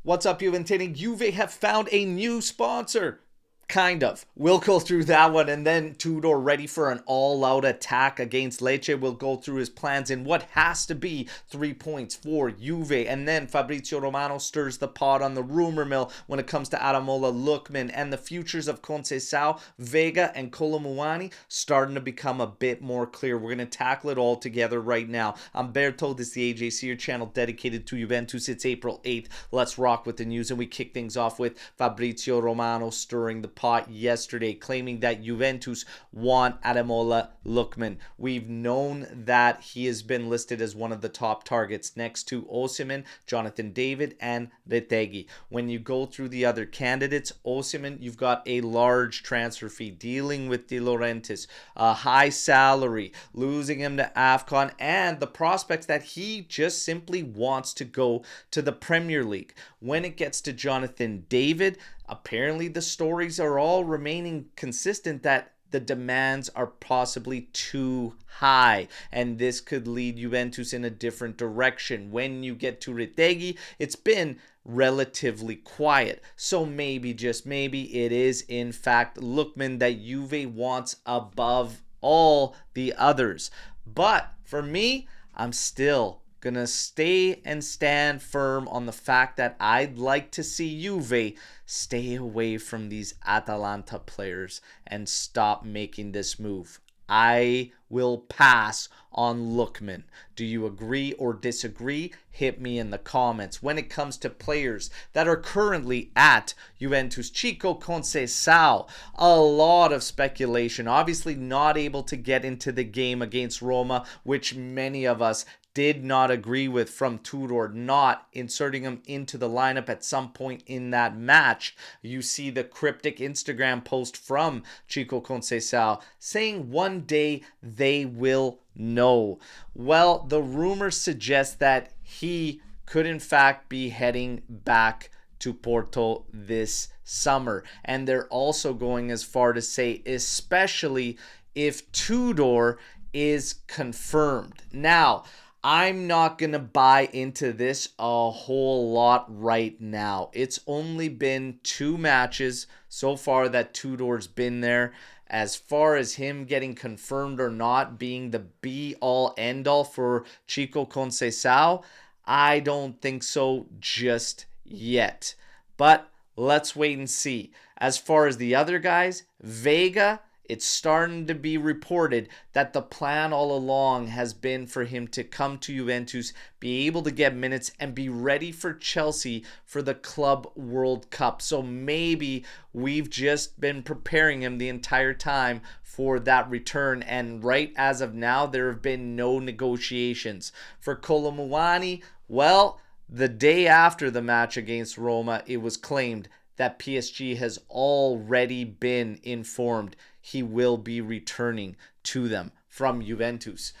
What's up, Juventini? Juve have found a new sponsor. Kind of. We'll go through that one, and then Tudor ready for an all-out attack against Lecce. We'll go through his plans in what has to be 3 points for Juve. And then Fabrizio Romano stirs the pot on the rumor mill when it comes to Ademola Lookman and the futures of Conceição, Vega, and Colomuani starting to become a bit more clear. We're going to tackle it all together right now. I'm Berto. This is the AJC, your channel dedicated to Juventus. It's April 8th. Let's rock with the news, and we kick things off with Fabrizio Romano stirring the pot yesterday, claiming that Juventus want Ademola Lookman. We've known that he has been listed as one of the top targets next to Osimhen, Jonathan David, and Retegui. When you go through the other candidates, Osimhen, you've got a large transfer fee, dealing with De Laurentiis, a high salary, losing him to AFCON, and the prospects that he just simply wants to go to the Premier League. When it gets to Jonathan David, apparently the stories are all remaining consistent that the demands are possibly too high, and this could lead Juventus in a different direction. When you get to Retegui, it's been relatively quiet, so maybe, just maybe, it is in fact Lookman that Juve wants above all the others. But for me, I'm still gonna stay and stand firm on the fact that I'd like to see Juve stay away from these Atalanta players and stop making this move. I will pass on Lookman. Do you agree or disagree? Hit me in the comments. When it comes to players that are currently at Juventus, Chico Conceição, a lot of speculation. Obviously not able to get into the game against Roma, which many of us did not agree with, from Tudor not inserting him into the lineup at some point in that match. You see the cryptic Instagram post from Chico Conceição saying one day they will know. Well, the rumors suggest that he could in fact be heading back to Porto this summer. And they're also going as far to say, especially if Tudor is confirmed. Now, I'm not going to buy into this a whole lot right now. It's only been 2 matches so far that Tudor's been there. As far as him getting confirmed or not being the be-all, end-all for Chico Conceição, I don't think so just yet. But let's wait and see. As far as the other guys, Vega, it's starting to be reported that the plan all along has been for him to come to Juventus, be able to get minutes, and be ready for Chelsea for the Club World Cup. So maybe we've just been preparing him the entire time for that return, and right as of now, there have been no negotiations. For Colomuani, well, the day after the match against Roma, it was claimed that PSG has already been informed he will be returning to them from Juventus.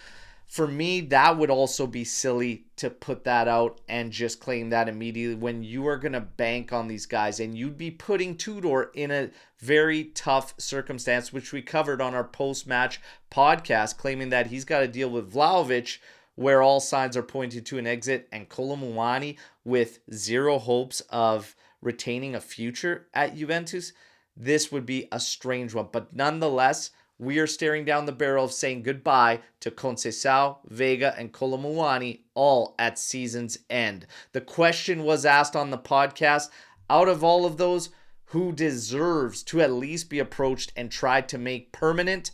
For me, that would also be silly to put that out and just claim that immediately when you are going to bank on these guys, and you'd be putting Tudor in a very tough circumstance, which we covered on our post-match podcast, claiming that he's got to deal with Vlahovic, where all signs are pointing to an exit, and Colomuani with zero hopes of retaining a future at Juventus. This would be a strange one, but nonetheless, we are staring down the barrel of saying goodbye to Conceição, Vega, and Colomuani, all at season's end. The question was asked on the podcast, out of all of those, who deserves to at least be approached and tried to make permanent?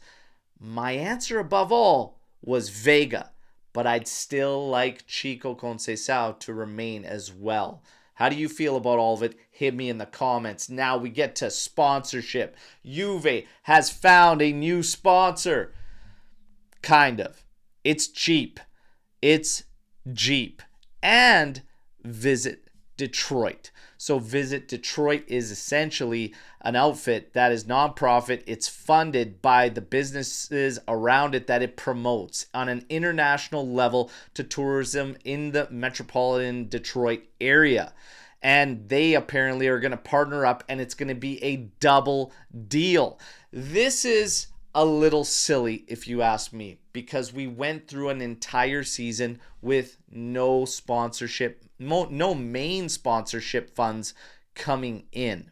My answer above all was Vega, but I'd still like Chico Conceição to remain as well. How do you feel about all of it? Hit me in the comments. Now we get to sponsorship. Juve has found a new sponsor. Kind of. It's cheap. It's Jeep. And Visit Detroit. So Visit Detroit is essentially an outfit that is nonprofit. It's funded by the businesses around it that it promotes on an international level to tourism in the metropolitan Detroit area. And they apparently are going to partner up, and it's going to be a double deal. This is a little silly, if you ask me, because we went through an entire season with no sponsorship, no main sponsorship funds coming in.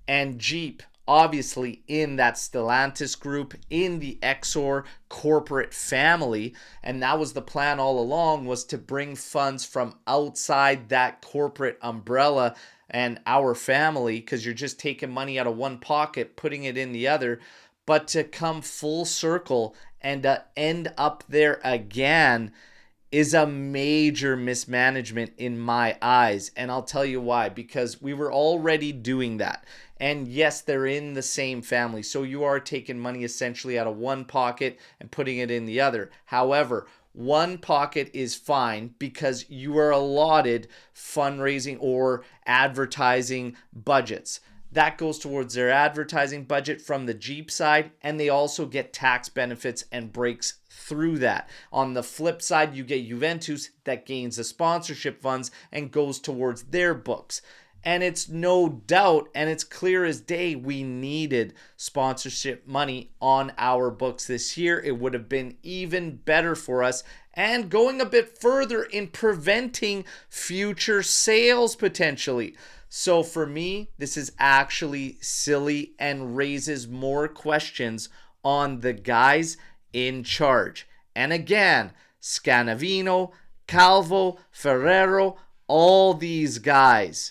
And Jeep, obviously in that Stellantis group, in the Exor corporate family, and that was the plan all along, was to bring funds from outside that corporate umbrella and our family, because you're just taking money out of one pocket, putting it in the other, but to come full circle and end up there again is a major mismanagement in my eyes. And I'll tell you why. Because we were already doing that. And yes, they're in the same family. So you are taking money essentially out of one pocket and putting it in the other. However, one pocket is fine because you are allotted fundraising or advertising budgets. That goes towards their advertising budget from the Jeep side, and they also get tax benefits and breaks through that. On the flip side, you get Juventus that gains the sponsorship funds and goes towards their books. And it's no doubt, and it's clear as day, we needed sponsorship money on our books this year. It would have been even better for us, and going a bit further in preventing future sales potentially. So for me, this is actually silly and raises more questions on the guys in charge. And again, Scanavino, Calvo, Ferrero, all these guys.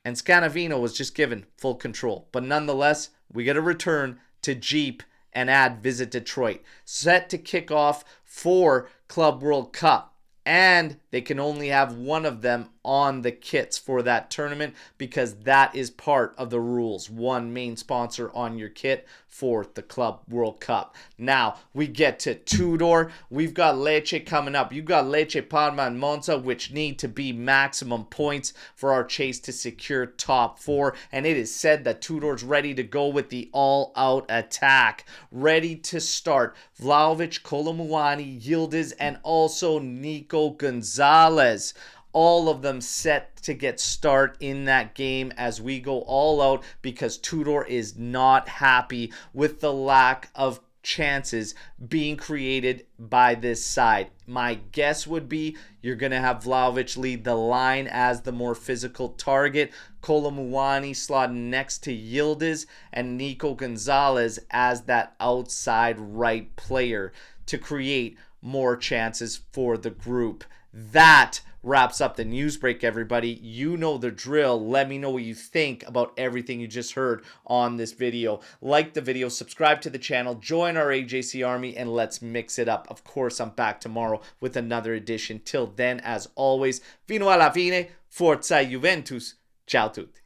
And Scanavino was just given full control. But nonetheless, we get a return to Jeep and add Visit Detroit. Set to kick off for Club World Cup. And they can only have one of them on the kits for that tournament because that is part of the rules. One main sponsor on your kit for the Club World Cup. Now, we get to Tudor. We've got Lecce coming up. You've got Lecce, Parma, and Monza, which need to be maximum points for our chase to secure top 4. And it is said that Tudor's ready to go with the all-out attack. Ready to start. Vlahovic, Colomuani, Yildiz, and also Nico Gonzalez. All of them set to get start in that game as we go all out because Tudor is not happy with the lack of chances being created by this side. My guess would be you're going to have Vlahovic lead the line as the more physical target, Colomuani slotting next to Yildiz, and Nico Gonzalez as that outside right player to create more chances for the group. That wraps up the news break, everybody. You know the drill. Let me know what you think about everything you just heard on this video. Like the video, subscribe to the channel, join our AJC army, and let's mix it up. Of course, I'm back tomorrow with another edition. Till then, as always, fino alla fine, forza Juventus. Ciao tutti.